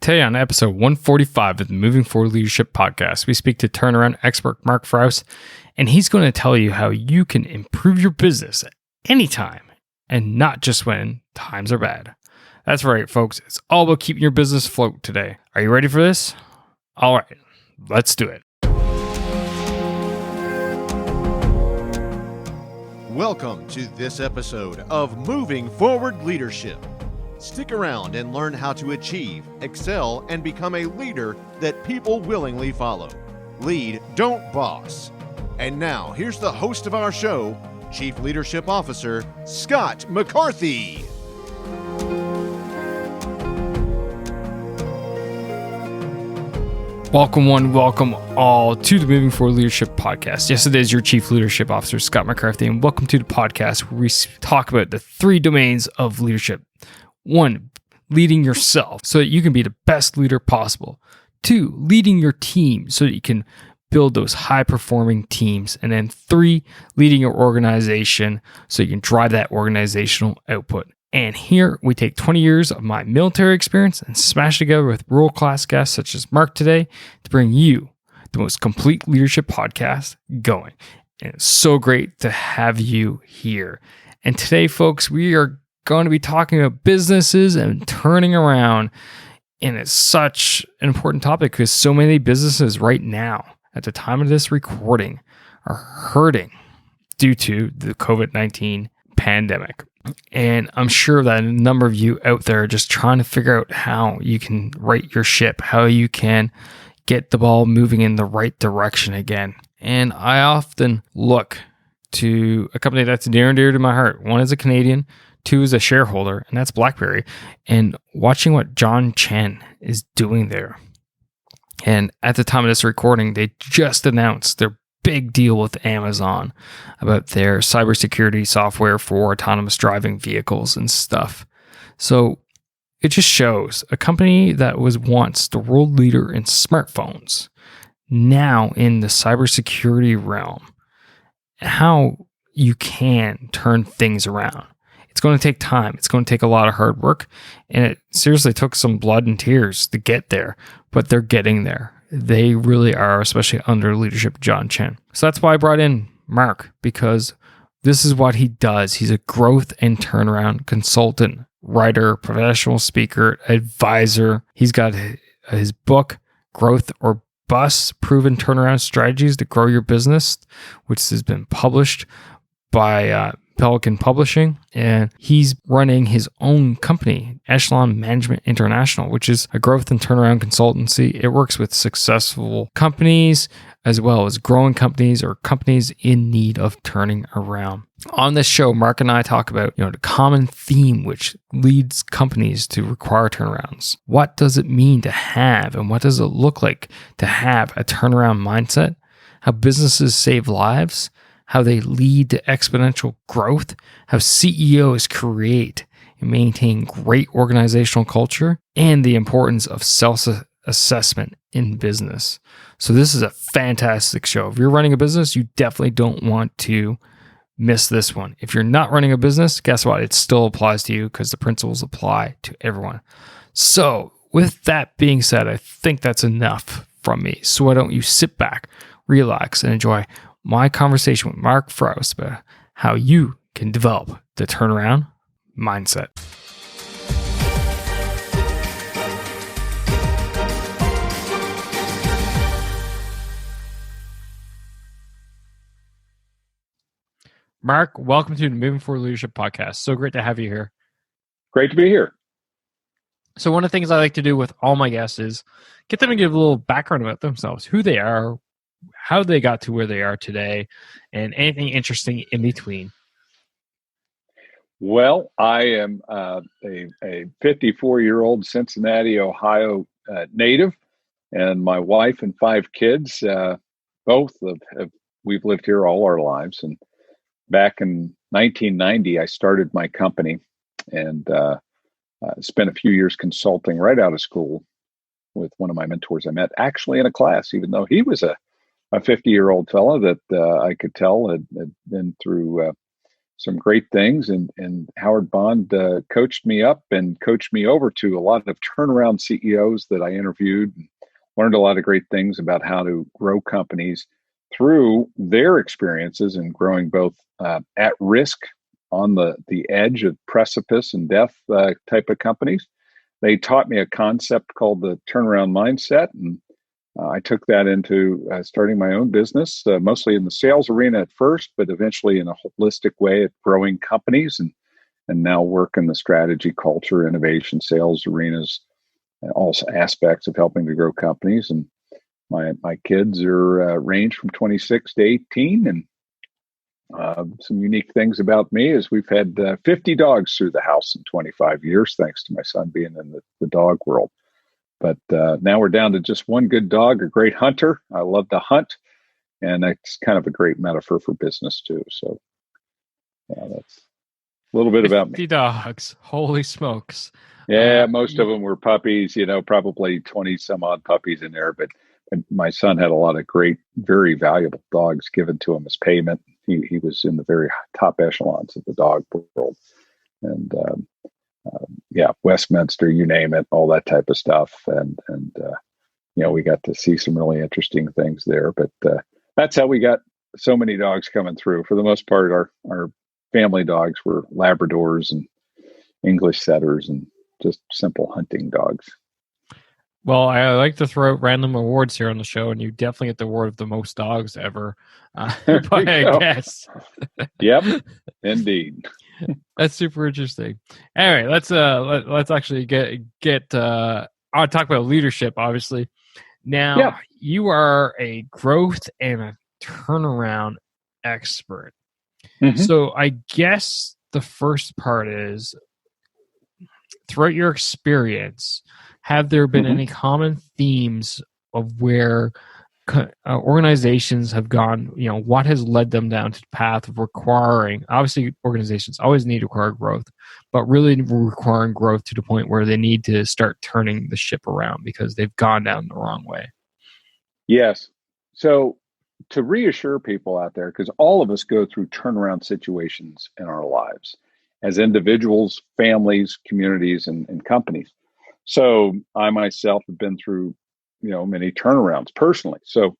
Today on episode 145 of the Moving Forward Leadership Podcast, we speak to turnaround expert Mark Fraust, and he's going to tell you how you can improve your business at any time and not just when times are bad. That's right, folks. It's all about keeping your business afloat today. Are you ready for this? All right, let's do it. Welcome to this episode of Moving Forward Leadership. Stick around and learn how to achieve, excel, and become a leader that people willingly follow. Lead, don't boss. And now, here's the host of our show, Chief Leadership Officer, Scott McCarthy. Welcome all to the Moving Forward Leadership Podcast. Yes, it is your Chief Leadership Officer, Scott McCarthy, and welcome to the podcast where we talk about the three domains of leadership. 1, leading yourself so that you can be the best leader possible. 2, leading your team so that you can build those high-performing teams. And then 3, leading your organization so you can drive that organizational output. And here we take 20 years of my military experience and smash together with world-class guests such as Mark today to bring you the most complete leadership podcast going. And it's so great to have you here. And today, folks, we are going to be talking about businesses and turning around. And it's such an important topic because so many businesses right now, at the time of this recording, are hurting due to the COVID-19 pandemic. And I'm sure that a number of you out there are just trying to figure out how you can right your ship, how you can get the ball moving in the right direction again. And I often look to a company that's near and dear to my heart. One is a Canadian, 2 is a shareholder, and that's BlackBerry. And watching what John Chen is doing there. And at the time of this recording, they just announced their big deal with Amazon about their cybersecurity software for autonomous driving vehicles and stuff. So it just shows a company that was once the world leader in smartphones, now in the cybersecurity realm, how you can turn things around. It's going to take time. It's going to take a lot of hard work. And it seriously took some blood and tears to get there, but they're getting there. They really are, especially under leadership of John Chen. So that's why I brought in Mark, because this is what he does. He's a growth and turnaround consultant, writer, professional speaker, advisor. He's got his book, Growth or Bust, Proven Turnaround Strategies to Grow Your Business, which has been published by Pelican Publishing, and he's running his own company, Echelon Management International, which is a growth and turnaround consultancy. It works with successful companies as well as growing companies or companies in need of turning around. On this show, Mark and I talk about, the common theme which leads companies to require turnarounds. What does it mean to have, and what does it look like to have a turnaround mindset? How businesses save lives, how they lead to exponential growth, how CEOs create and maintain great organizational culture, and the importance of self-assessment in business. So this is a fantastic show. If you're running a business, you definitely don't want to miss this one. If you're not running a business, guess what? It still applies to you because the principles apply to everyone. So with that being said, I think that's enough from me. So why don't you sit back, relax, and enjoy my conversation with Mark Fraust about how you can develop the turnaround mindset. Mark, welcome to the Moving Forward Leadership Podcast. So great to have you here. Great to be here. So one of the things I like to do with all my guests is get them to give a little background about themselves, who they are, how they got to where they are today, and anything interesting in between. Well, I am a 54-year-old Cincinnati, Ohio native, and my wife and 5 kids, we've lived here all our lives. And back in 1990, I started my company and spent a few years consulting right out of school with one of my mentors I met actually in a class, even though he was a 50-year-old fellow that I could tell had been through some great things. And Howard Bond coached me up and coached me over to a lot of turnaround CEOs that I interviewed, and learned a lot of great things about how to grow companies through their experiences in growing both at risk on the edge of precipice and death type of companies. They taught me a concept called the turnaround mindset, and I took that into starting my own business, mostly in the sales arena at first, but eventually in a holistic way at growing companies, and now work in the strategy, culture, innovation, sales arenas, and all aspects of helping to grow companies. And my kids are range from 26 to 18, and some unique things about me is we've had 50 dogs through the house in 25 years, thanks to my son being in the dog world. But now we're down to just one good dog, a great hunter. I love to hunt, and that's kind of a great metaphor for business too. So yeah, that's a little bit about me. 50 dogs. Holy smokes. Yeah, most of them were puppies, probably 20 some odd puppies in there. But my son had a lot of great, very valuable dogs given to him as payment. He was in the very top echelons of the dog world. And Westminster, you name it, all that type of stuff. And we got to see some really interesting things there. But that's how we got so many dogs coming through. For the most part, our family dogs were Labradors and English setters and just simple hunting dogs. Well, I like to throw out random awards here on the show, and you definitely get the award of the most dogs ever. But I guess. Yep, indeed. That's super interesting. Anyway, let's actually get I'll talk about leadership, obviously. Now, You are a growth and a turnaround expert. Mm-hmm. So I guess the first part is, throughout your experience, have there been any common themes of where organizations have gone, what has led them down to the path of requiring, obviously organizations always need to require growth, but really requiring growth to the point where they need to start turning the ship around because they've gone down the wrong way? Yes. So to reassure people out there, because all of us go through turnaround situations in our lives as individuals, families, communities, and companies. So I myself have been through, many turnarounds personally. So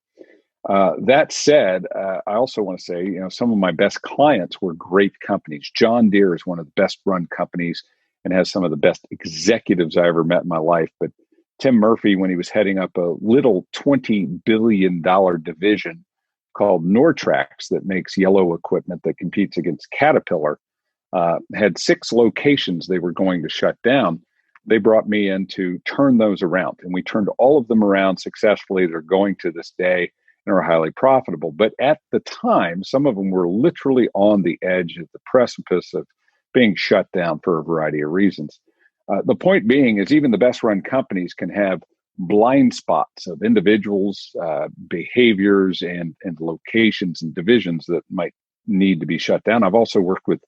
that said, I also want to say, some of my best clients were great companies. John Deere is one of the best run companies and has some of the best executives I ever met in my life. But Tim Murphy, when he was heading up a little $20 billion division called Nortrax that makes yellow equipment that competes against Caterpillar, had 6 locations they were going to shut down. They brought me in to turn those around, and we turned all of them around successfully. They're going to this day and are highly profitable. But at the time, some of them were literally on the edge of the precipice of being shut down for a variety of reasons. The point being is even the best run companies can have blind spots of individuals, behaviors, and locations and divisions that might need to be shut down. I've also worked with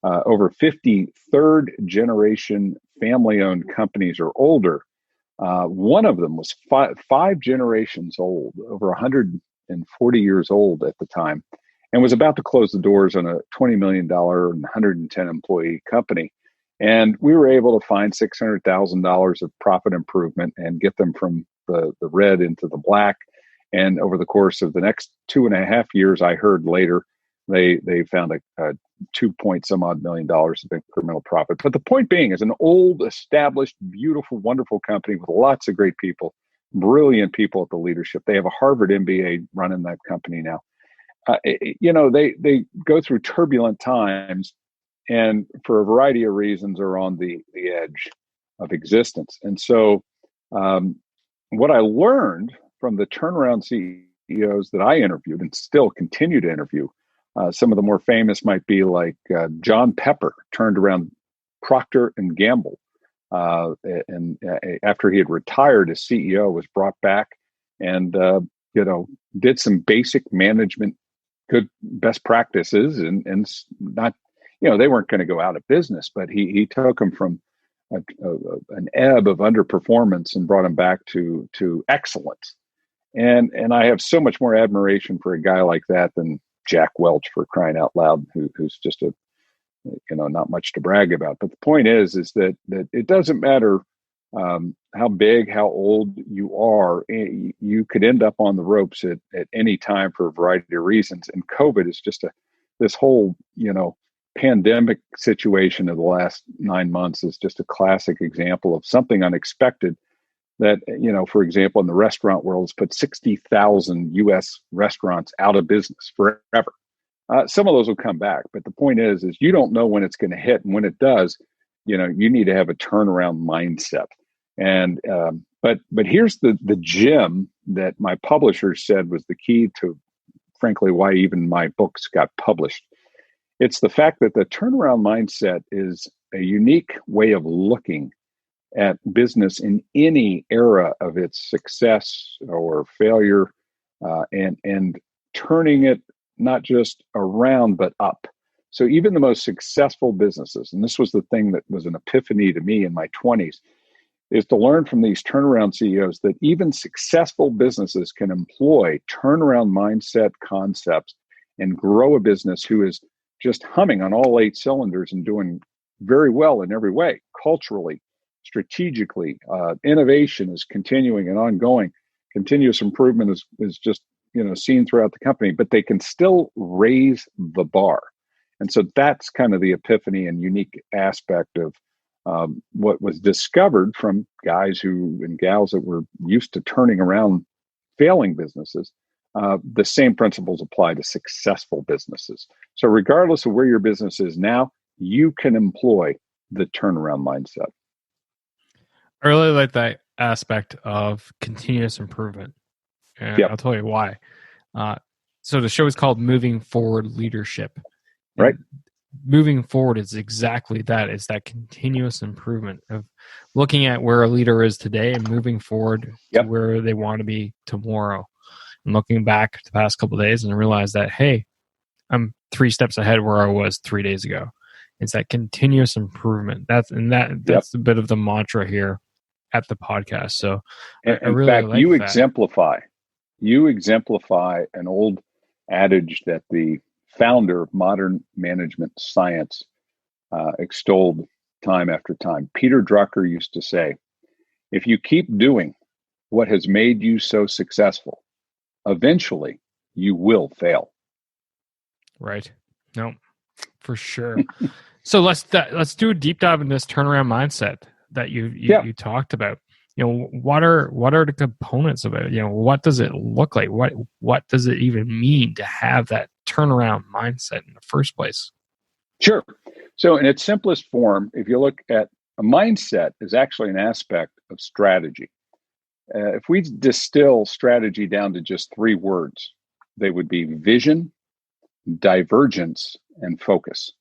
over 50 third generation family owned companies or older. One of them was five generations old, over 140 years old at the time, and was about to close the doors on a $20 million and 110 employee company. And we were able to find $600,000 of profit improvement and get them from the red into the black. And over the course of the next 2.5 years, I heard later, they found a 2-point-some-odd million dollars of incremental profit. But the point being, is an old, established, beautiful, wonderful company with lots of great people, brilliant people at the leadership. They have a Harvard MBA running that company now. They go through turbulent times, and for a variety of reasons are on the edge of existence. And so what I learned from the turnaround CEOs that I interviewed and still continue to interview, some of the more famous might be like John Pepper turned around Procter and Gamble. And after he had retired as CEO, was brought back and, did some basic management, good best practices and not, they weren't going to go out of business, but he took them from an ebb of underperformance and brought them back to excellence. And I have so much more admiration for a guy like that than Jack Welch, for crying out loud, who's just a not much to brag about. But the point is that it doesn't matter how big, how old you are. You could end up on the ropes at any time for a variety of reasons. And COVID is just this whole, pandemic situation of the last 9 months is just a classic example of something unexpected that, for example, in the restaurant world, has put 60,000 U.S. restaurants out of business forever. Some of those will come back, but the point is you don't know when it's going to hit, and when it does, you need to have a turnaround mindset. And but here's the gem that my publisher said was the key to, frankly, why even my books got published. It's the fact that the turnaround mindset is a unique way of looking at business in any era of its success or failure, and turning it not just around, but up. So even the most successful businesses, and this was the thing that was an epiphany to me in my 20s, is to learn from these turnaround CEOs that even successful businesses can employ turnaround mindset concepts and grow a business who is just humming on all 8 cylinders and doing very well in every way, culturally, strategically. Innovation is continuing and ongoing. Continuous improvement is just seen throughout the company, but they can still raise the bar. And so that's kind of the epiphany and unique aspect of what was discovered from guys and gals that were used to turning around failing businesses. The same principles apply to successful businesses. So regardless of where your business is now, you can employ the turnaround mindset. I really like that aspect of continuous improvement. And I'll tell you why. So the show is called Moving Forward Leadership. Right. Moving forward is exactly that. It's that continuous improvement of looking at where a leader is today and moving forward to where they want to be tomorrow. And looking back the past couple of days and realize that, hey, I'm 3 steps ahead where I was 3 days ago. It's that continuous improvement. That's a bit of the mantra here at the podcast. So I really fact, like you that. You exemplify an old adage that the founder of modern management science extolled time after time. Peter Drucker used to say, if you keep doing what has made you so successful, eventually you will fail. Right. No, for sure. So let's do a deep dive in this turnaround mindset that you talked about. What are the components of it? What does it look like? What does it even mean to have that turnaround mindset in the first place? Sure. So in its simplest form, if you look at a mindset, is actually an aspect of strategy. If we distill strategy down to just 3 words, they would be vision, divergence, and focus.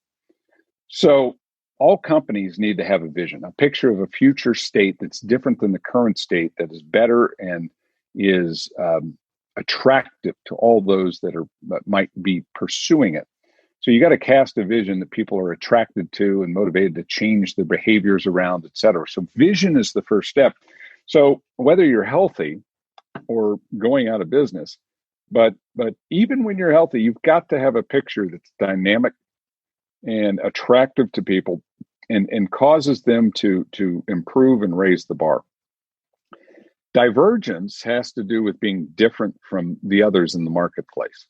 So all companies need to have a vision, a picture of a future state that's different than the current state, that is better and is attractive to all those that might be pursuing it. So you got to cast a vision that people are attracted to and motivated to change their behaviors around, et cetera. So vision is the first step. So whether you're healthy or going out of business, but even when you're healthy, you've got to have a picture that's dynamic and attractive to people and causes them to improve and raise the bar. Divergence has to do with being different from the others in the marketplace.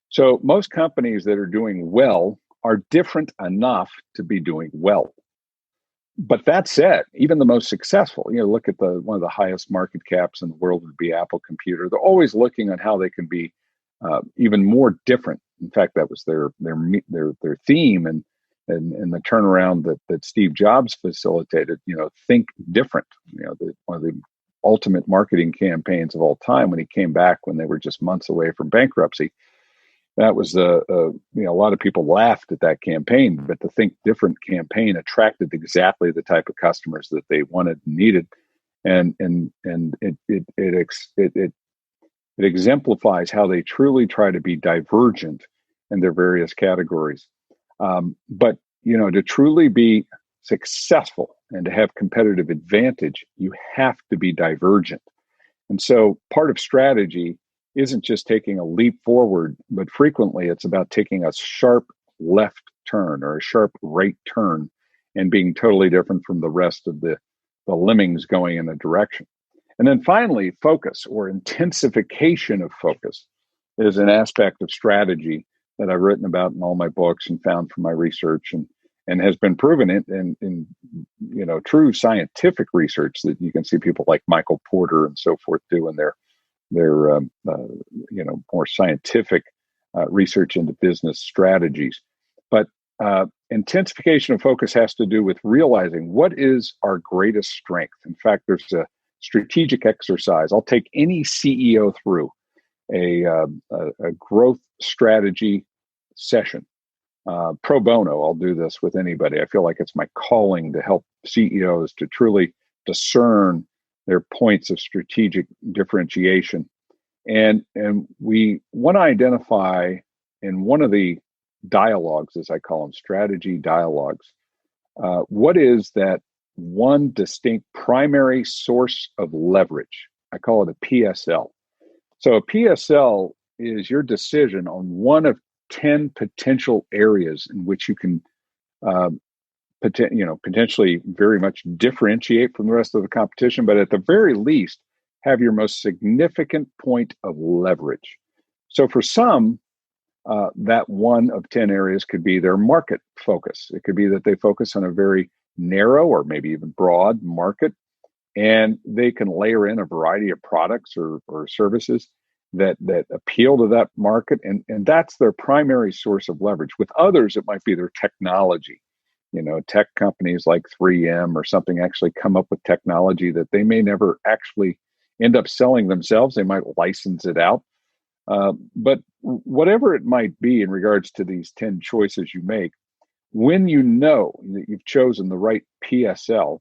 So most companies that are doing well are different enough to be doing well. But that said, even the most successful, look at one of the highest market caps in the world would be Apple Computer. They're always looking at how they can be even more different. In fact, that was their theme and the turnaround that Steve Jobs facilitated. Think different. One of the ultimate marketing campaigns of all time when he came back when they were just months away from bankruptcy. That was a lot of people laughed at that campaign, but the Think Different campaign attracted exactly the type of customers that they wanted and needed, and it exemplifies how they truly try to be divergent in their various categories. But to truly be successful and to have competitive advantage, you have to be divergent. And so part of strategy isn't just taking a leap forward, but frequently it's about taking a sharp left turn or a sharp right turn and being totally different from the rest of the lemmings going in a direction. And then finally, focus or intensification of focus is an aspect of strategy that I've written about in all my books and found from my research and has been proven in true scientific research that you can see people like Michael Porter and so forth doing their more scientific research into business strategies. But intensification of focus has to do with realizing what is our greatest strength. In fact, there's a strategic exercise. I'll take any CEO through a growth strategy session. Pro bono, I'll do this with anybody. I feel like it's my calling to help CEOs to truly discern their points of strategic differentiation. And we want to identify in one of the dialogues, as I call them, strategy dialogues, what is that one distinct primary source of leverage? I call it a PSL. So a PSL is your decision on one of 10 potential areas in which you can potentially very much differentiate from the rest of the competition, but at the very least, have your most significant point of leverage. So for some, that one of 10 areas could be their market focus. It could be that they focus on a very narrow or maybe even broad market, and they can layer in a variety of products or services that appeal to that market, and that's their primary source of leverage. With others, it might be their technology. Tech companies like 3M or something actually come up with technology that they may never actually end up selling themselves. They might license it out. But whatever it might be in regards to these 10 choices you make, when you know that you've chosen the right PSL,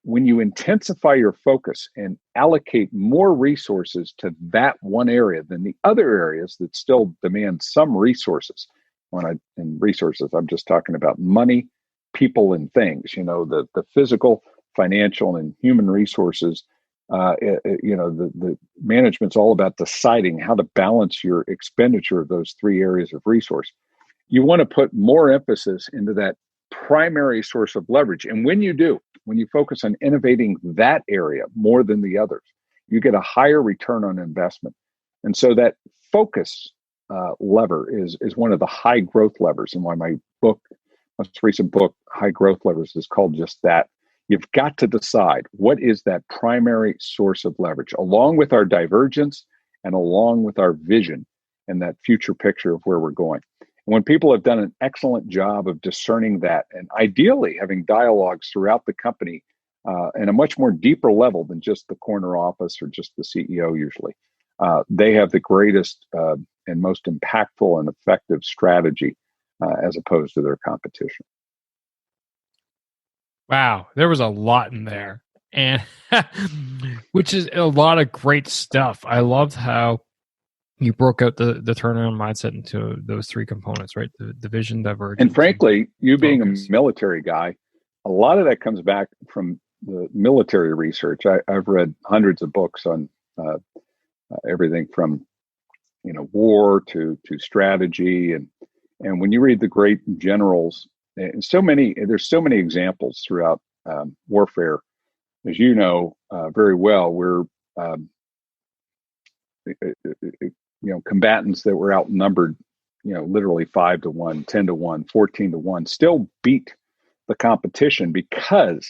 when you intensify your focus and allocate more resources to that one area than the other areas that still demand some resources. In resources, I'm just talking about money, people, and things. The physical, financial, and human resources. The management's all about deciding how to balance your expenditure of those three areas of resource. You want to put more emphasis into that primary source of leverage. And when you do, when you focus on innovating that area more than the others, you get a higher return on investment. And so that focus lever is one of the high growth levers. And why my most recent book, High Growth Levers, is called just that. You've got to decide what is that primary source of leverage, along with our divergence and along with our vision and that future picture of where we're going. And when people have done an excellent job of discerning that, and ideally having dialogues throughout the company in a much more deeper level than just the corner office or just the CEO usually, they have the greatest and most impactful and effective strategy as opposed to their competition. Wow, there was a lot in there, and which is a lot of great stuff. I loved how you broke out the turnaround mindset into those three components, right? The vision, divergence. And frankly, you being a military guy, a lot of that comes back from the military research. I've read hundreds of books on everything from war to strategy, and when you read the great generals. And there's so many examples throughout warfare, as you know very well. We're combatants that were outnumbered, literally 5-1, 10-1, 14-1, still beat the competition because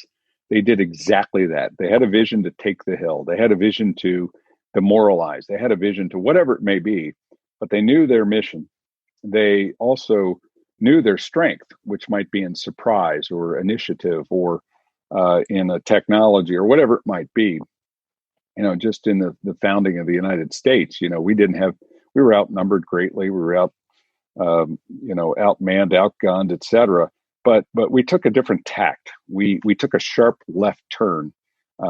they did exactly that. They had a vision to take the hill. They had a vision to demoralize. They had a vision to whatever it may be, but they knew their mission. They also knew their strength, which might be in surprise or initiative or in a technology or whatever it might be. Just in the founding of the United States, we were outnumbered greatly. We were outmanned, outgunned, et cetera. But we took a different tact. We took a sharp left turn.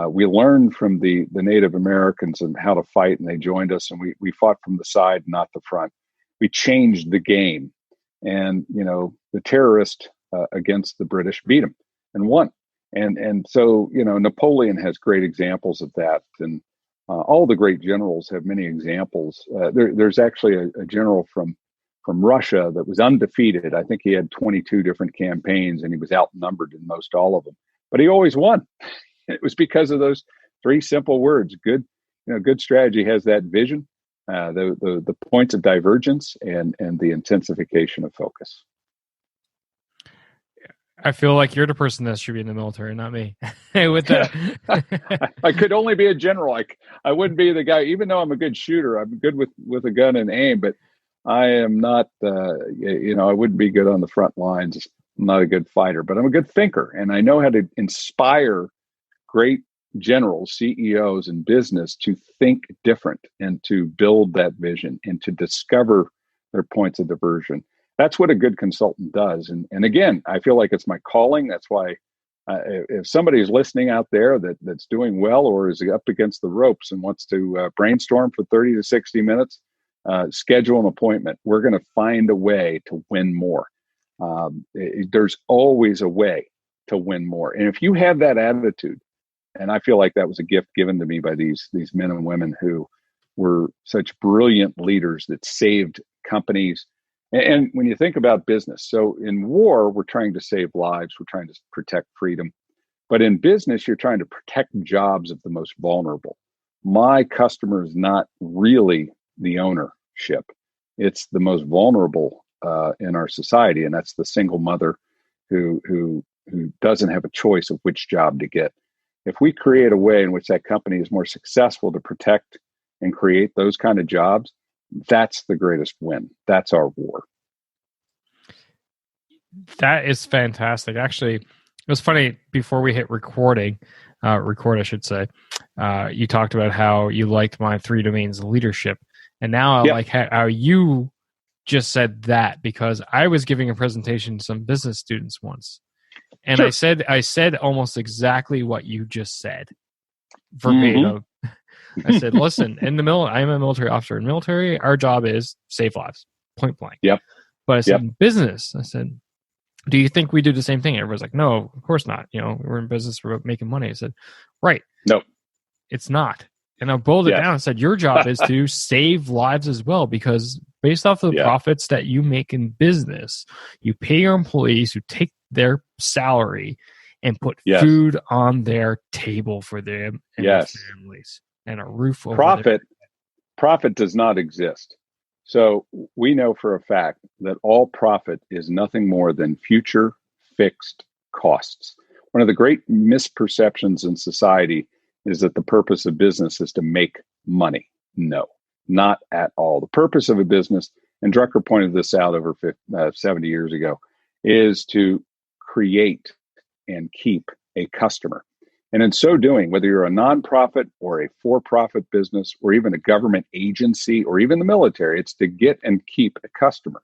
We learned from the Native Americans and how to fight, and they joined us, and we fought from the side, not the front. We changed the game. And, the terrorist against the British beat them and won. And so, Napoleon has great examples of that. And all the great generals have many examples. There's actually a general from from Russia that was undefeated. I think he had 22 different campaigns and he was outnumbered in most all of them, but he always won. It was because of those three simple words. Good strategy has that vision, the points of divergence, and the intensification of focus. I feel like you're the person that should be in the military, not me. With that, I could only be a general. I wouldn't be the guy, even though I'm a good shooter. I'm good with a gun and aim, but I am not. I wouldn't be good on the front lines. I'm not a good fighter, but I'm a good thinker, and I know how to inspire great generals, CEOs in business to think different and to build that vision and to discover their points of diversion. That's what a good consultant does. And again, I feel like it's my calling. That's why if somebody is listening out there that's doing well or is up against the ropes and wants to brainstorm for 30 to 60 minutes, schedule an appointment. We're going to find a way to win more. There's always a way to win more. And if you have that attitude, and I feel like that was a gift given to me by these men and women who were such brilliant leaders that saved companies. And when you think about business, so in war, we're trying to save lives, we're trying to protect freedom. But in business, you're trying to protect jobs of the most vulnerable. My customer is not really the ownership. It's the most vulnerable in our society, and that's the single mother who doesn't have a choice of which job to get. If we create a way in which that company is more successful to protect and create those kind of jobs, that's the greatest win. That's our war. That is fantastic. Actually, it was funny before we hit record, I should say. You talked about how you liked my 3 domains of leadership. And now I like how you just said that, because I was giving a presentation to some business students once. And sure. I said almost exactly what you just said, verbatim. I said, listen, in the I am a military officer. In the military, our job is save lives, point blank. Yep. But I said, in business, I said, do you think we do the same thing? Everyone's like, no, of course not. We're in business, we're making money. I said, right. No, it's not. And I boiled it down and said, your job is to save lives as well, because based off of the profits that you make in business, you pay your employees who take their salary and put food on their table for them and their families and a roof over their head. Profit does not exist. So we know for a fact that all profit is nothing more than future fixed costs. One of the great misperceptions in society is that the purpose of business is to make money. No, not at all. The purpose of a business, and Drucker pointed this out over 70 years ago, is to create and keep a customer. And in so doing, whether you're a nonprofit or a for-profit business or even a government agency or even the military, it's to get and keep a customer.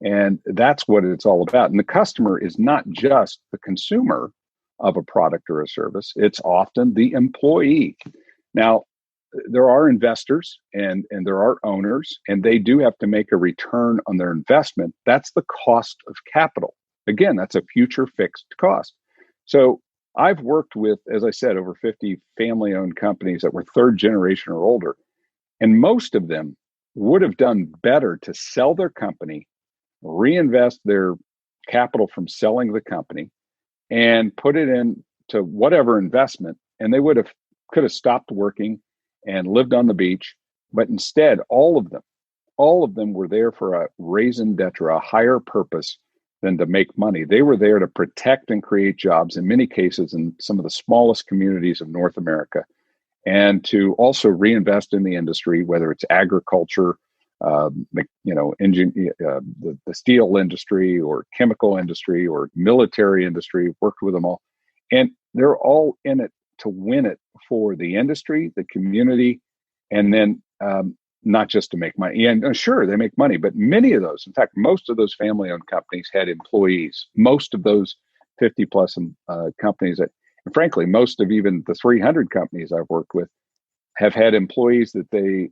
And that's what it's all about. And the customer is not just the consumer of a product or a service. It's often the employee. Now, there are investors and there are owners, and they do have to make a return on their investment. That's the cost of capital. Again, that's a future fixed cost. So I've worked with, as I said, over 50 family-owned companies that were third generation or older, and most of them would have done better to sell their company, reinvest their capital from selling the company, and put it into whatever investment, and they could have stopped working and lived on the beach. But instead, all of them were there for a raison d'etre, a higher purpose than to make money. They were there to protect and create jobs, in many cases in some of the smallest communities of North America, and to also reinvest in the industry, whether it's agriculture, the steel industry or chemical industry or military industry. Worked with them all. And they're all in it to win it for the industry, the community, and then not just to make money. And sure, they make money, but many of those, in fact, most of those family-owned companies had employees. Most of those 50-plus companies, and frankly, most of even the 300 companies I've worked with have had employees that the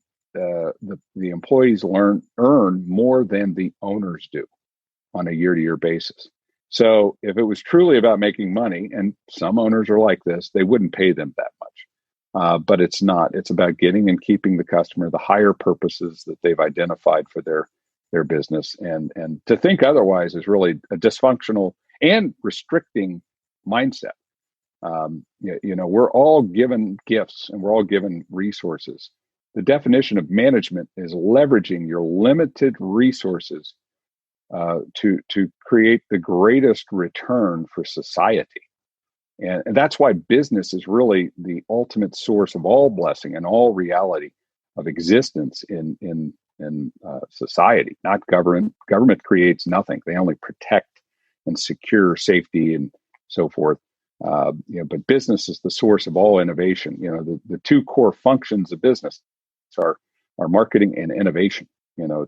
employees earn more than the owners do on a year-to-year basis. So if it was truly about making money, and some owners are like this, they wouldn't pay them that much. But it's not. It's about getting and keeping the customer, the higher purposes that they've identified for their their business. And to think otherwise is really a dysfunctional and restricting mindset. We're all given gifts and we're all given resources. The definition of management is leveraging your limited resources to create the greatest return for society. And that's why business is really the ultimate source of all blessing and all reality of existence in society, not government. Government creates nothing. They only protect and secure safety and so forth. But business is the source of all innovation. The two core functions of business are marketing and innovation.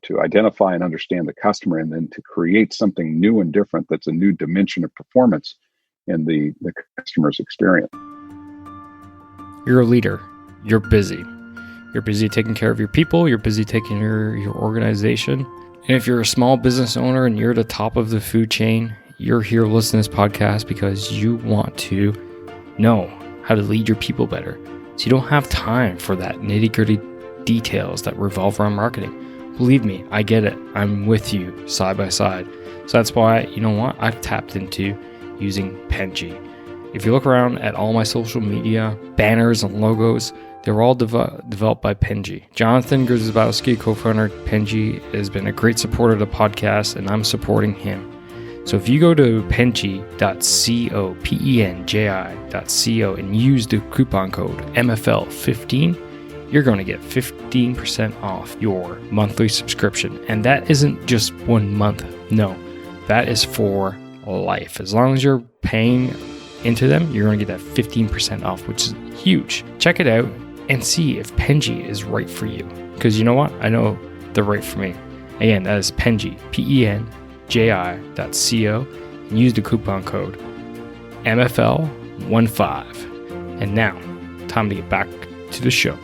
To identify and understand the customer, and then to create something new and different that's a new dimension of performance in the customer's experience. You're a leader. You're busy. You're busy taking care of your people. You're busy taking care of your organization. And if you're a small business owner and you're at the top of the food chain, you're here listening to this podcast because you want to know how to lead your people better. So you don't have time for that nitty-gritty details that revolve around marketing. Believe me, I get it. I'm with you side by side. So that's why, I've tapped into using Penji. If you look around at all my social media, banners and logos, they're all developed by Penji. Jonathan Grzybowski, co-founder of Penji, has been a great supporter of the podcast, and I'm supporting him. So if you go to penji.co, penji.co, and use the coupon code MFL15, you're going to get 15% off your monthly subscription. And that isn't just 1 month. No, that is for life. As long as you're paying into them, you're going to get that 15% off, which is huge. Check it out and see if Penji is right for you. Because you know what? I know they're right for me. Again, that is Penji, penji.co, and use the coupon code MFL15. And now, time to get back to the show.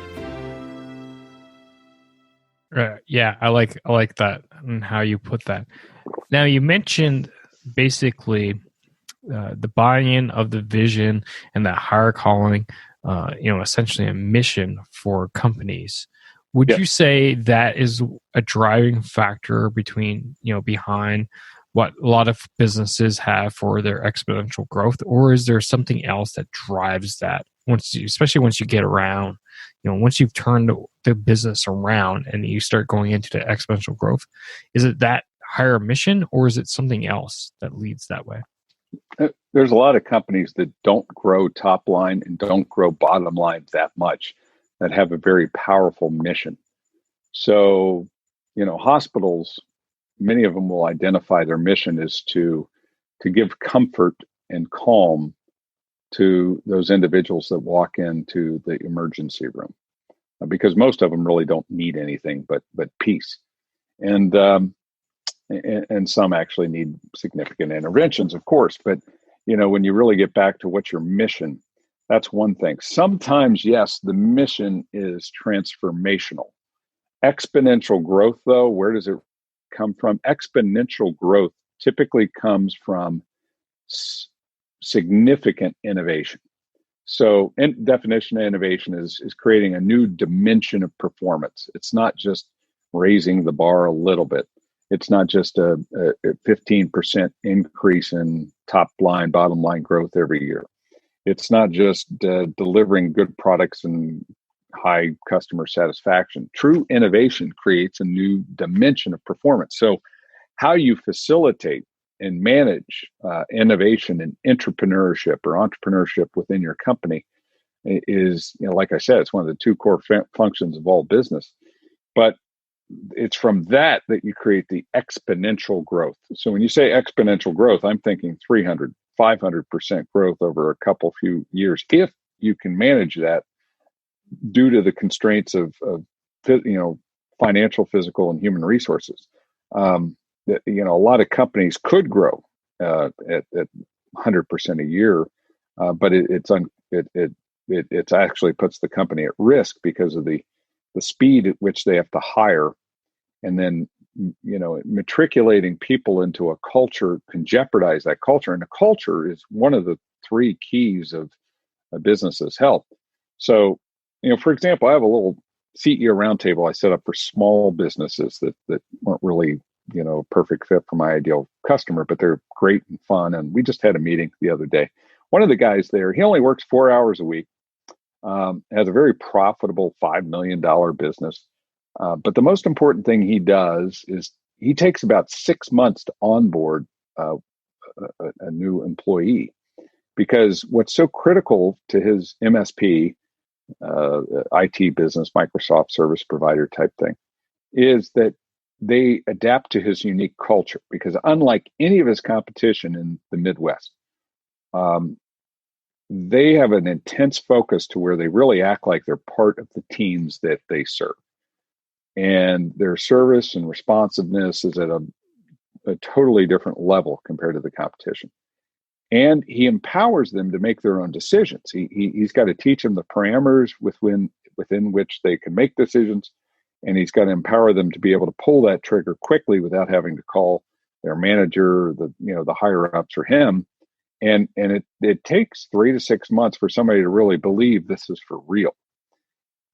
Yeah, I like that and how you put that. Now, you mentioned basically the buy-in of the vision and that higher calling, essentially a mission for companies. Would you say that is a driving factor behind what a lot of businesses have for their exponential growth, or is there something else that drives that? Especially once you get around, once you've turned the business around and you start going into the exponential growth, is it that higher mission, or is it something else that leads that way? There's a lot of companies that don't grow top line and don't grow bottom line that much that have a very powerful mission. So, hospitals, many of them will identify their mission is to give comfort and calm to those individuals that walk into the emergency room, because most of them really don't need anything but peace, and some actually need significant interventions, of course. But when you really get back to what's your mission, that's one thing. Sometimes, yes, the mission is transformational. Exponential growth, though, where does it come from? Exponential growth typically comes from significant innovation. So, definition of innovation is creating a new dimension of performance. It's not just raising the bar a little bit. It's not just a 15% increase in top line, bottom line growth every year. It's not just delivering good products and high customer satisfaction. True innovation creates a new dimension of performance. So how you facilitate and manage innovation and entrepreneurship within your company is, like I said, it's one of the two core functions of all business. But it's from that you create the exponential growth. So when you say exponential growth, I'm thinking 300, 500% growth over a few years. If you can manage that due to the constraints of financial, physical, and human resources. A lot of companies could grow at 100% a year, but it actually puts the company at risk because of the speed at which they have to hire, and then matriculating people into a culture can jeopardize that culture. And a culture is one of the three keys of a business's health. So, for example, I have a little CEO roundtable I set up for small businesses that weren't really a perfect fit for my ideal customer, but they're great and fun. And we just had a meeting the other day. One of the guys there, he only works 4 hours a week, has a very profitable $5 million business. But the most important thing he does is he takes about 6 months to onboard a new employee, because what's so critical to his MSP, IT business, Microsoft service provider type thing, is that they adapt to his unique culture. Because unlike any of his competition in the Midwest, they have an intense focus to where they really act like they're part of the teams that they serve. And their service and responsiveness is at a totally different level compared to the competition. And he empowers them to make their own decisions. He's got to teach them the parameters within which they can make decisions. And he's got to empower them to be able to pull that trigger quickly without having to call their manager, the higher ups, or him. And it takes 3 to 6 months for somebody to really believe this is for real.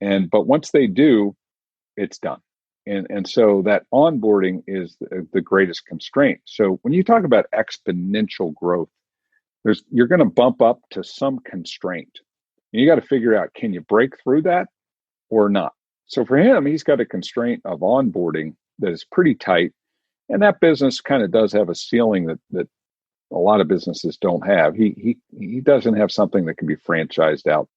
But once they do, it's done. And so that onboarding is the greatest constraint. So when you talk about exponential growth, you're going to bump up to some constraint. And you got to figure out, can you break through that or not? So for him, he's got a constraint of onboarding that is pretty tight. And that business kind of does have a ceiling that a lot of businesses don't have. He doesn't have something that can be franchised out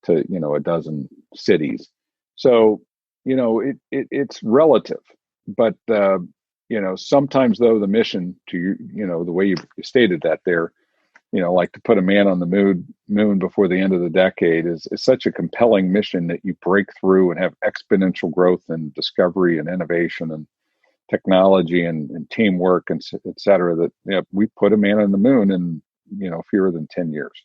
to, a dozen cities. So, it's relative, but, sometimes though the mission to, the way you stated that there, like to put a man on the moon before the end of the decade is such a compelling mission that you break through and have exponential growth and discovery and innovation and technology and teamwork and et cetera, that we put a man on the moon in, fewer than 10 years,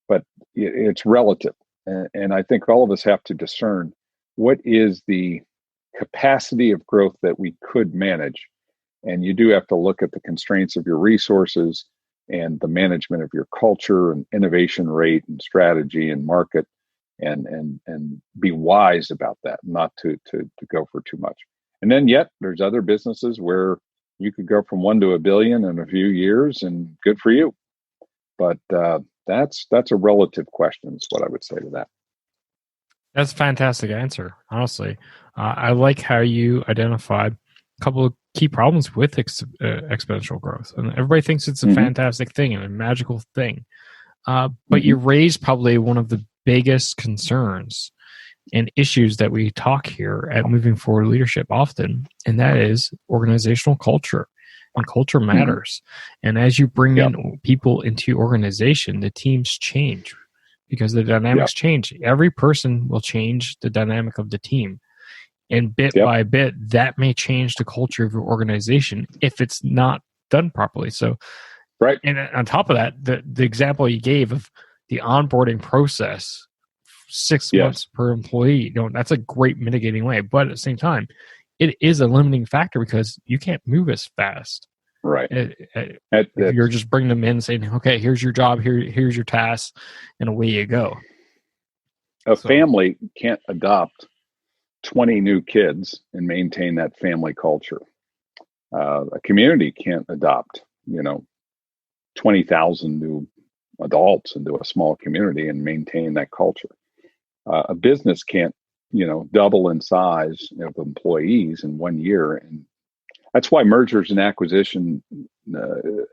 but it's relative. And I think all of us have to discern what is the capacity of growth that we could manage. And you do have to look at the constraints of your resources and the management of your culture and innovation rate and strategy and market, and be wise about that, not to go for too much. And then yet there's other businesses where you could go from 1 to a billion in a few years, and good for you. But that's a relative question is what I would say to that. That's a fantastic answer, honestly. I like how you identified a couple of key problems with exponential growth. And everybody thinks it's a fantastic thing and a magical thing. But you raised probably one of the biggest concerns and issues that we talk here at Moving Forward Leadership often, and that is organizational culture. And culture matters. And as you bring in people into your organization, the teams change because the dynamics change. Every person will change the dynamic of the team. And bit by bit, that may change the culture of your organization if it's not done properly. So, right. And on top of that, the example you gave of the onboarding process, 6 months per employee, that's a great mitigating way. But at the same time, it is a limiting factor because you can't move as fast. Right. If you're just bringing them in saying, okay, here's your job, here's your tasks, and away you go. A family can't adopt 20 new kids and maintain that family culture. A community can't adopt, 20,000 new adults into a small community and maintain that culture. A business can't, double in size of employees in 1 year. And that's why mergers and acquisition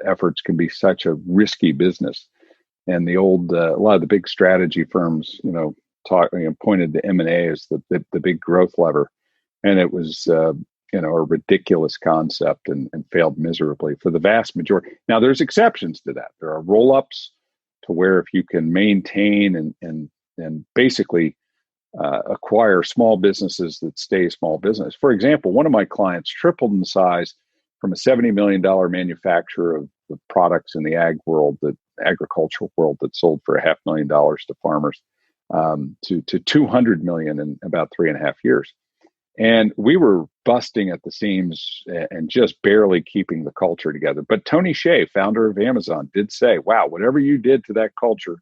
efforts can be such a risky business. And a lot of the big strategy firms, pointed to M&A as the big growth lever, and it was a ridiculous concept and failed miserably for the vast majority. Now there's exceptions to that. There are roll-ups to where if you can maintain and basically acquire small businesses that stay small business. For example, one of my clients tripled in size from a $70 million manufacturer of products in the agricultural world that sold for $500,000 to farmers. To 200 million in about 3.5 years. And we were busting at the seams and just barely keeping the culture together. But Tony Hsieh, founder of Amazon, did say, wow, whatever you did to that culture,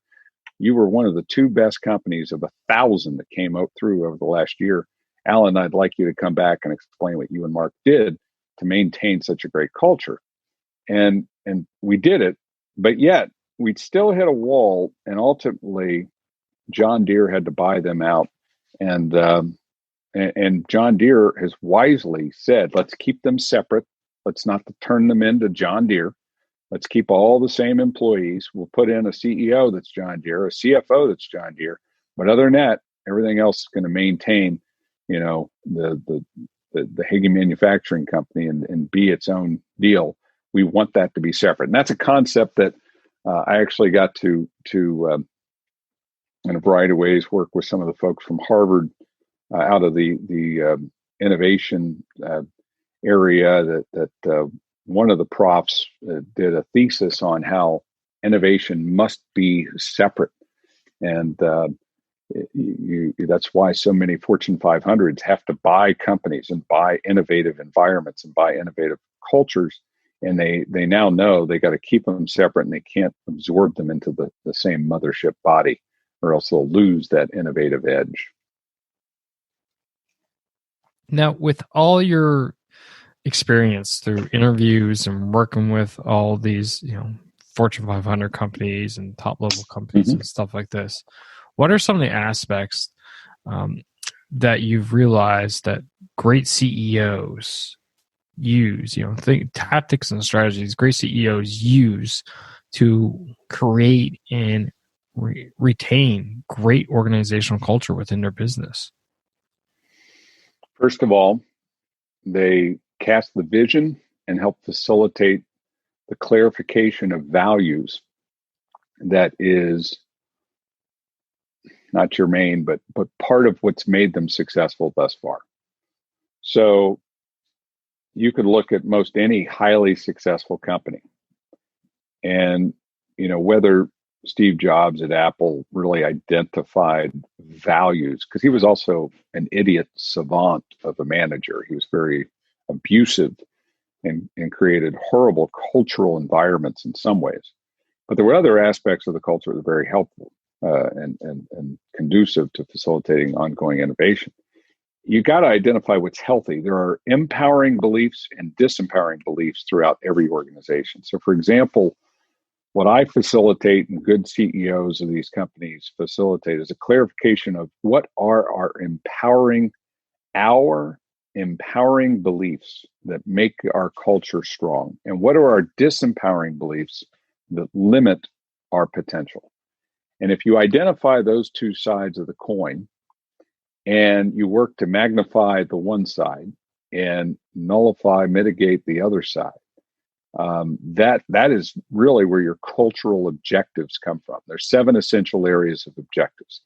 you were one of the 2 best companies of 1,000 that came out through over the last year. Alan, I'd like you to come back and explain what you and Mark did to maintain such a great culture. And we did it, but yet we'd still hit a wall, and ultimately John Deere had to buy them out. And John Deere has wisely said, let's keep them separate. Let's not turn them into John Deere. Let's keep all the same employees. We'll put in a CEO that's John Deere, a CFO that's John Deere. But other than that, everything else is going to maintain, the Hagen Manufacturing Company and be its own deal. We want that to be separate. And that's a concept that I actually got to in a variety of ways, work with some of the folks from Harvard out of the innovation area that one of the profs did a thesis on how innovation must be separate. And that's why so many Fortune 500s have to buy companies and buy innovative environments and buy innovative cultures. And they now know they got to keep them separate, and they can't absorb them into the same mothership body, or else they'll lose that innovative edge. Now, with all your experience through interviews and working with all these, Fortune 500 companies and top level companies and stuff like this, what are some of the aspects that you've realized that great CEOs use, tactics and strategies great CEOs use to create and retain great organizational culture within their business? First of all, they cast the vision and help facilitate the clarification of values that is not germane, but part of what's made them successful thus far. So you could look at most any highly successful company, and whether Steve Jobs at Apple really identified values, because he was also an idiot savant of a manager. He was very abusive and created horrible cultural environments in some ways. But there were other aspects of the culture that were very helpful and conducive to facilitating ongoing innovation. You got to identify what's healthy. There are empowering beliefs and disempowering beliefs throughout every organization. So, for example, what I facilitate and good CEOs of these companies facilitate is a clarification of what are our empowering beliefs that make our culture strong, and what are our disempowering beliefs that limit our potential. And if you identify those two sides of the coin and you work to magnify the one side and mitigate the other side, that is really where your cultural objectives come from. There's 7 essential areas of objectives: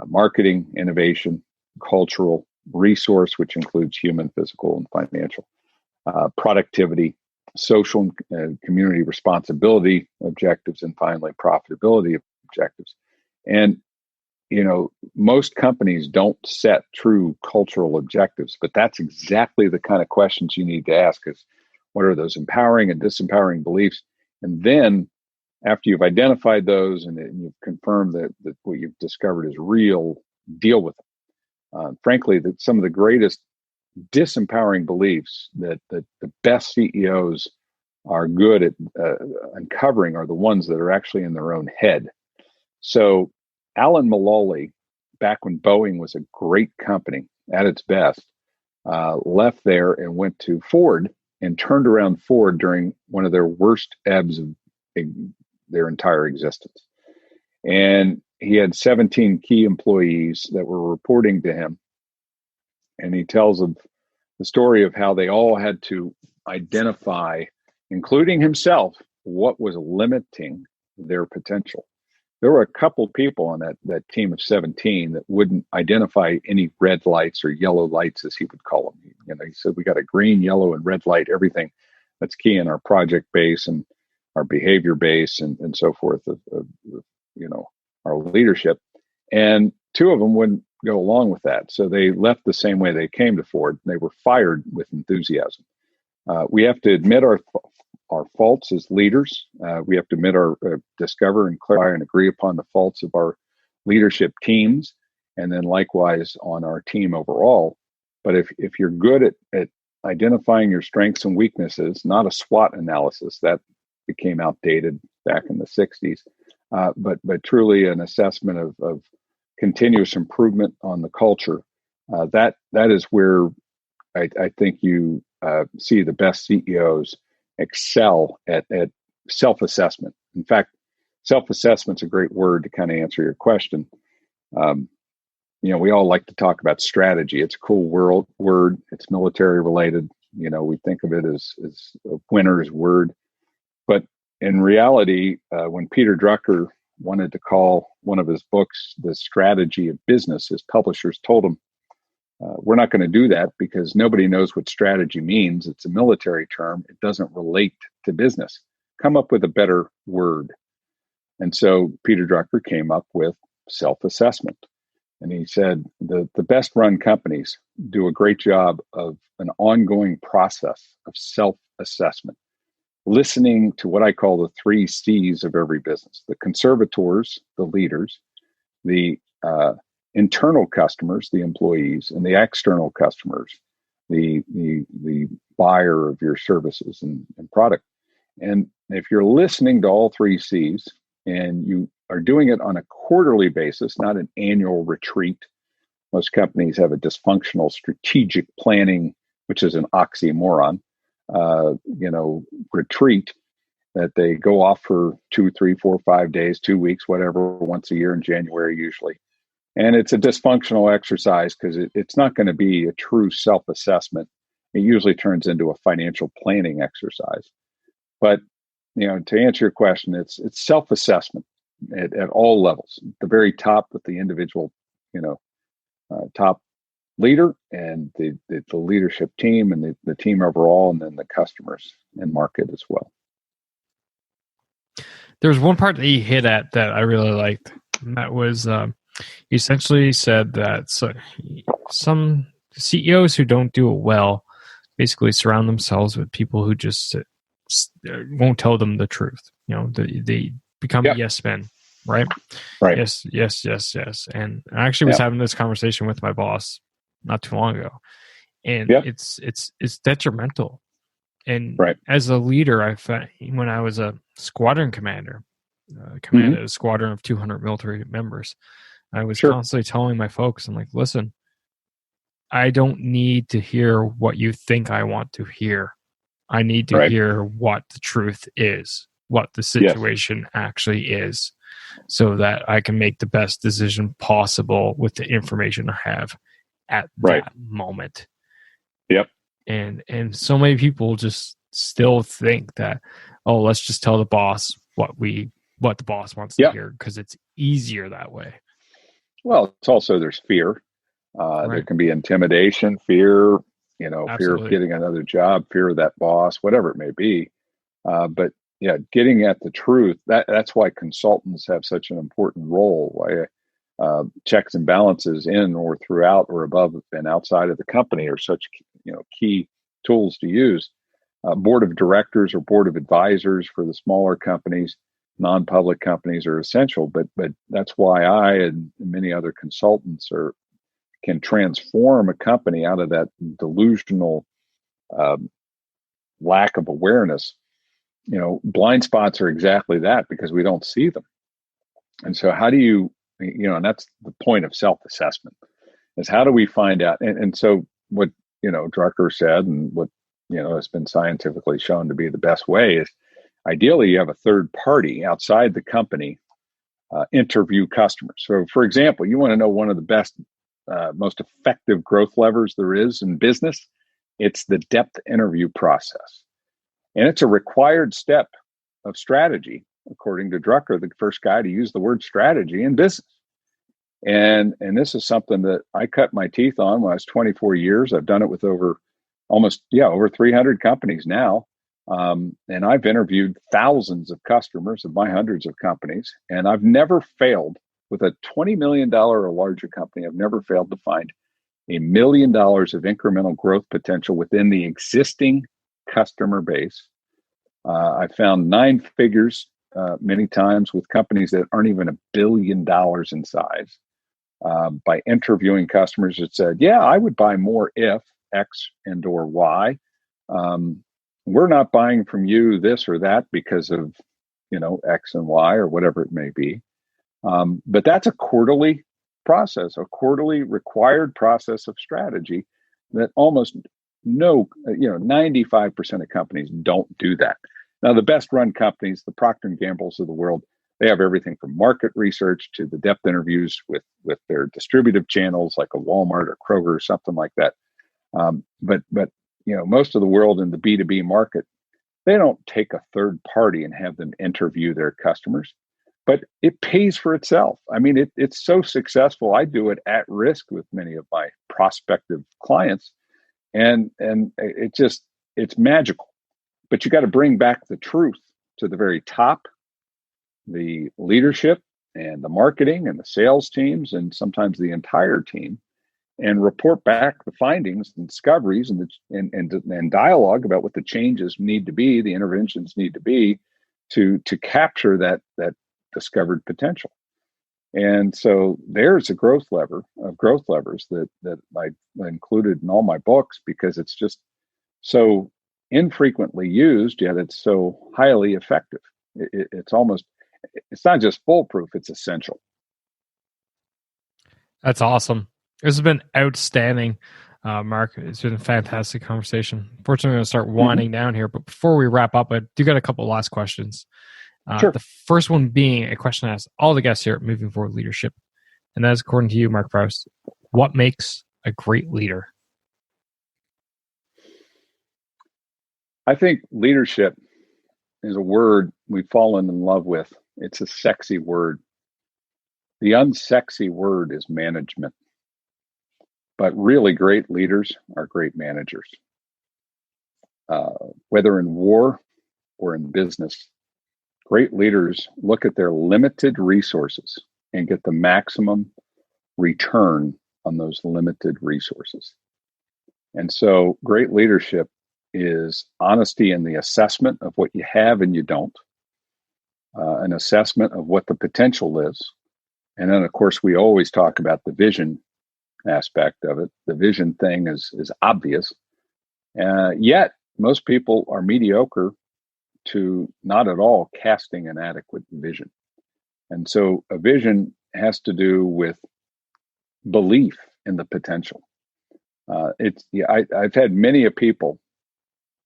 marketing, innovation, cultural, resource, which includes human, physical, and financial, productivity, social and community responsibility objectives, and finally profitability objectives. And most companies don't set true cultural objectives, but that's exactly the kind of questions you need to ask: is what are those empowering and disempowering beliefs? And then after you've identified those and you've confirmed that what you've discovered is real, deal with them. Frankly, that some of the greatest disempowering beliefs that the best CEOs are good at uncovering are the ones that are actually in their own head. So Alan Mulally, back when Boeing was a great company at its best, left there and went to Ford and turned around Ford during one of their worst ebbs of their entire existence. And he had 17 key employees that were reporting to him. And he tells of the story of how they all had to identify, including himself, what was limiting their potential. There were a couple people on that team of 17 that wouldn't identify any red lights or yellow lights, as he would call them. He said, we got a green, yellow, and red light, everything that's key in our project base and our behavior base and so forth of our leadership. And 2 of them wouldn't go along with that. So they left the same way they came to Ford. They were fired with enthusiasm. We have to admit our faults as leaders. We have to admit discover and clarify and agree upon the faults of our leadership teams, and then likewise on our team overall. But if you're good at identifying your strengths and weaknesses, not a SWOT analysis that became outdated back in the 60s, but truly an assessment of continuous improvement on the culture. That is where I think you see the best CEOs excel at self-assessment. In fact, self-assessment's a great word to kind of answer your question. We all like to talk about strategy. It's a cool word. It's military related. We think of it as a winner's word. But in reality, when Peter Drucker wanted to call one of his books The Strategy of Business, his publishers told him, we're not going to do that because nobody knows what strategy means. It's a military term. It doesn't relate to business. Come up with a better word. And so Peter Drucker came up with self-assessment. And he said the best run companies do a great job of an ongoing process of self-assessment, listening to what I call the 3 C's of every business: the conservators, the leaders, the internal customers, the employees, and the external customers, the buyer of your services and product. And if you're listening to all 3 C's and you are doing it on a quarterly basis, not an annual retreat. Most companies have a dysfunctional strategic planning, which is an oxymoron, retreat that they go off for 2, 3, 4, 5 days, 2 weeks, whatever, once a year in January usually. And it's a dysfunctional exercise because it's not going to be a true self-assessment. It usually turns into a financial planning exercise. But, to answer your question, it's self-assessment at all levels. At the very top with the individual, top leader and the leadership team and the team overall, and then the customers and market as well. There's one part that he hit at that I really liked. And that was he essentially said that some CEOs who don't do it well basically surround themselves with people who just won't tell them the truth. They become yes men, right? Right. Yes. And I actually was having this conversation with my boss not too long ago, and it's detrimental. And as a leader, I found when I was a squadron commander, commanded a squadron of 200 military members, I was constantly telling my folks, I'm like, listen, I don't need to hear what you think I want to hear. I need to hear what the truth is, what the situation actually is, so that I can make the best decision possible with the information I have at that moment. Yep. And so many people just still think that, oh, let's just tell the boss what the boss wants to hear because it's easier that way. Well, it's also there's fear. There can be intimidation, fear, fear of getting another job, fear of that boss, whatever it may be. But getting at the truth, that's why consultants have such an important role. Why checks and balances in or throughout or above and outside of the company are such key tools to use. Board of directors or board of advisors for the smaller companies, non-public companies are essential. But that's why I and many other consultants can transform a company out of that delusional lack of awareness. Blind spots are exactly that because we don't see them. And so how do you, and that's the point of self-assessment, is how do we find out? And so what, Drucker said and what, has been scientifically shown to be the best way is ideally you have a third party outside the company interview customers. So for example, you want to know one of the best, most effective growth levers there is in business, it's the depth interview process. And it's a required step of strategy, according to Drucker, the first guy to use the word strategy in business. And this is something that I cut my teeth on when I was 24 years. I've done it with over 300 companies now. And I've interviewed thousands of customers of my hundreds of companies. And I've never failed with a $20 million or larger company. I've never failed to find $1 million of incremental growth potential within the existing customer base. I found 9 figures many times with companies that aren't even $1 billion in size by interviewing customers that said, I would buy more if, X and or Y. We're not buying from you this or that because of, X and Y or whatever it may be. But that's a quarterly process, a quarterly required process of strategy that almost 95% of companies don't do that. Now, the best run companies, the Procter & Gamble's of the world, they have everything from market research to the depth interviews with their distributive channels like a Walmart or Kroger or something like that. But most of the world in the B2B market, they don't take a third party and have them interview their customers, but it pays for itself. I mean, it's so successful. I do it at risk with many of my prospective clients, and it's magical. But you got to bring back the truth to the very top, the leadership and the marketing and the sales teams, and sometimes the entire team, and report back the findings and discoveries and dialogue about what the changes need to be, the interventions need to be to capture that discovered potential. And so there's a growth levers that I included in all my books, because it's just so infrequently used, yet it's so highly effective. It's not just foolproof, it's essential. That's awesome. This has been outstanding, Mark. It's been a fantastic conversation. Unfortunately, I'm going to start winding down here, but before we wrap up, I do got a couple last questions. Sure. The first one being a question I ask all the guests here at Moving Forward Leadership, and that is, according to you, Mark Fraust, what makes a great leader? I think leadership is a word we've fallen in love with. It's a sexy word. The unsexy word is management. But really great leaders are great managers. Whether in war or in business, great leaders look at their limited resources and get the maximum return on those limited resources. And so great leadership is honesty in the assessment of what you have and you don't, an assessment of what the potential is. And then, of course, we always talk about the vision aspect of it. The vision thing is obvious. Yet, most people are mediocre to not at all casting an adequate vision. And so a vision has to do with belief in the potential. I've had many a people.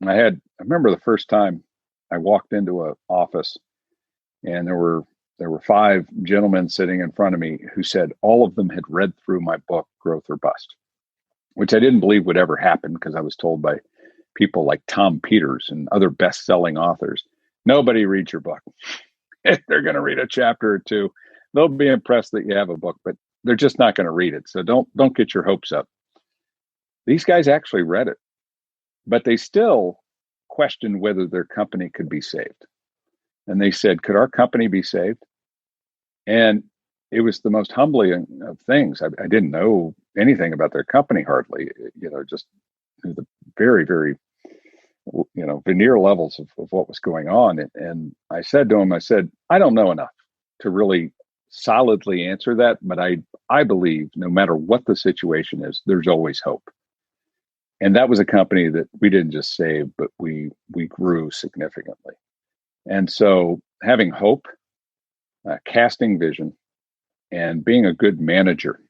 I remember the first time I walked into an office, and there were 5 gentlemen sitting in front of me who said all of them had read through my book, Growth or Bust, which I didn't believe would ever happen, because I was told by people like Tom Peters and other best-selling authors, nobody reads your book. They're going to read a chapter or 2. They'll be impressed that you have a book, but they're just not going to read it. So don't get your hopes up. These guys actually read it, but they still questioned whether their company could be saved. And they said, could our company be saved? And it was the most humbling of things. I didn't know anything about their company hardly, just the very, very, veneer levels of what was going on. And I said to him, I don't know enough to really solidly answer that, but I believe no matter what the situation is, there's always hope. And that was a company that we didn't just save, but we grew significantly. And so having hope, casting vision, and being a good manager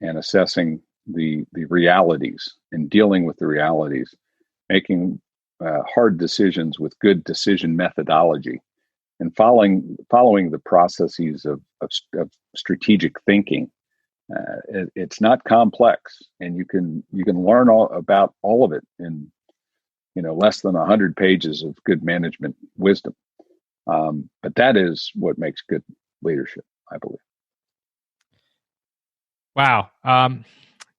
and assessing the realities and dealing with the realities, making hard decisions with good decision methodology, and following the processes of strategic thinking. It's not complex, and you can learn about all of it in less than 100 pages of good management wisdom. But that is what makes good leadership, I believe. Wow.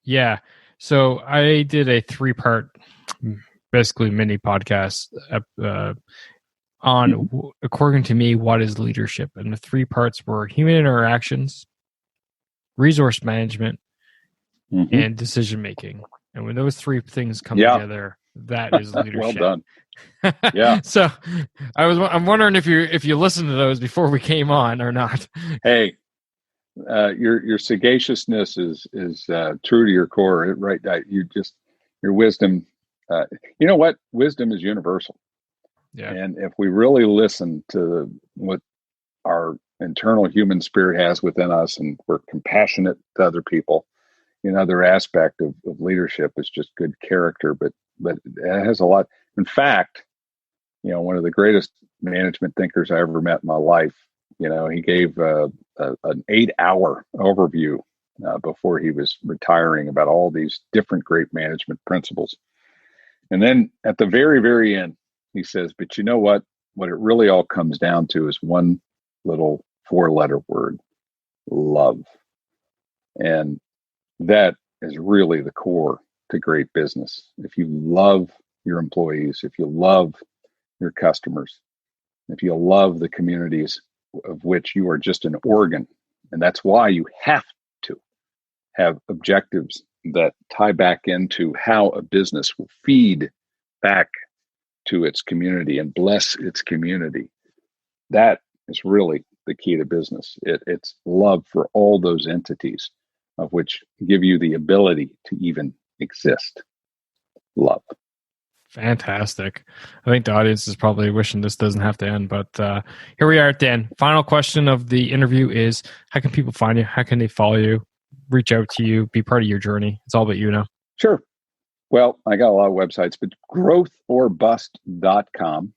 Yeah. So I did a 3-part, basically mini podcast on, according to me, what is leadership? And the 3 parts were human interactions, resource management, and decision making. And when those 3 things come together, that is leadership. Well done. Yeah. So I'm wondering if you listened to those before we came on or not. Hey, your sagaciousness is true to your core, right? your wisdom. You know what? Wisdom is universal. Yeah. And if we really listen to what our internal human spirit has within us, and we're compassionate to other people, another aspect of leadership is just good character, but it has a lot. In fact, one of the greatest management thinkers I ever met in my life, he gave an 8-hour overview before he was retiring about all these different great management principles. And then at the very, very end, he says, but you know what? What it really all comes down to is one little 4-letter word: love. And that is really the core to great business. If you love your employees, if you love your customers, if you love the communities of which you are just an organ, and that's why you have to have objectives that tie back into how a business will feed back to its community and bless its community. That is really the key to business. It's love for all those entities of which give you the ability to even exist. Love. Fantastic. I think the audience is probably wishing this doesn't have to end, but here we are, Dan. Final question of the interview is, how can people find you? How can they follow you, reach out to you, be part of your journey? It's all about you now. Sure. Well, I got a lot of websites, but growthorbust.com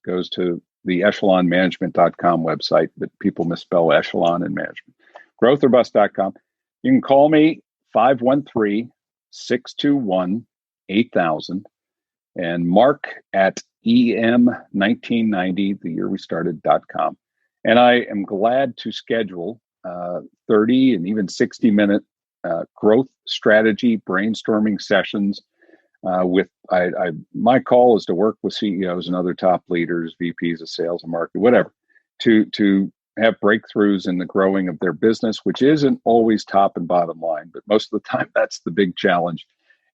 goes to the echelonmanagement.com website, but people misspell echelon and management. Growthorbust.com. You can call me 513-621-8000 and Mark at em1990, the year we started.com. And I am glad to schedule 30 and even 60-minute growth strategy brainstorming sessions with my call is to work with CEOs and other top leaders, VPs of sales and marketing, whatever, to have breakthroughs in the growing of their business, which isn't always top and bottom line, but most of the time that's the big challenge,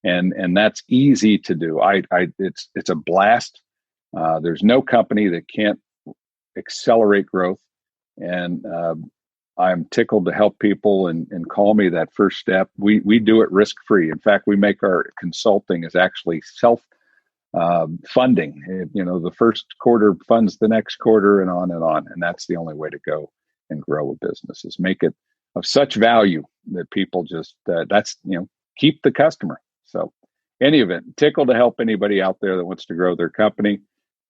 and that's easy to do. It's a blast. There's no company that can't accelerate growth, and I'm tickled to help people and call me that first step. We do it risk-free. In fact, we make our consulting as actually self-funding. The first quarter funds the next quarter and on and on. And that's the only way to go and grow a business, is make it of such value that people just, keep the customer. So any event, tickled to help anybody out there that wants to grow their company.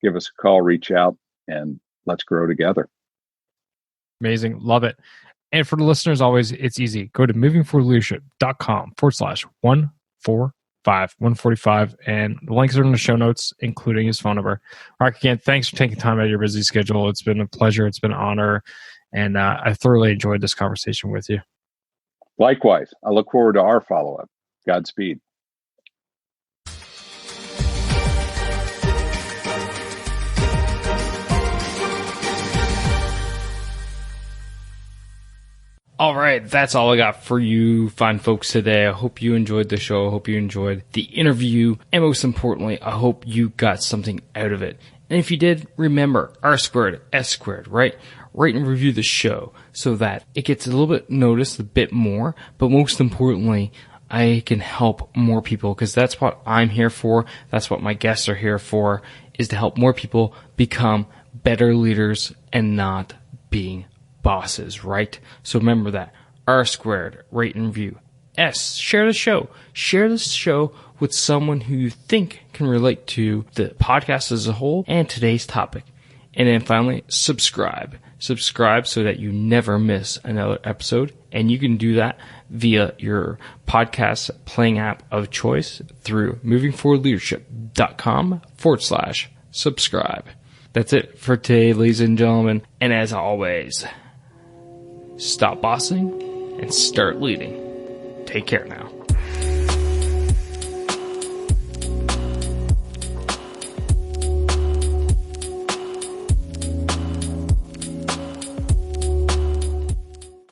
Give us a call, reach out, and let's grow together. Amazing. Love it. And for the listeners, always, it's easy. Go to movingforwardleadership.com/145, and the links are in the show notes, including his phone number. Mark, again, thanks for taking time out of your busy schedule. It's been a pleasure. It's been an honor. And I thoroughly enjoyed this conversation with you. Likewise. I look forward to our follow-up. Godspeed. All right, that's all I got for you fine folks today. I hope you enjoyed the show. I hope you enjoyed the interview. And most importantly, I hope you got something out of it. And if you did, remember, R squared, S squared, right? Rate and review the show so that it gets a little bit noticed, a bit more. But most importantly, I can help more people, because that's what I'm here for. That's what my guests are here for, is to help more people become better leaders and not being bosses, right? So remember that. R squared, rate and review. S, share the show. Share this show with someone who you think can relate to the podcast as a whole and today's topic. And then finally, subscribe. Subscribe so that you never miss another episode. And you can do that via your podcast playing app of choice through movingforwardleadership.com/subscribe. That's it for today, ladies and gentlemen. And as always, stop bossing and start leading. Take care now.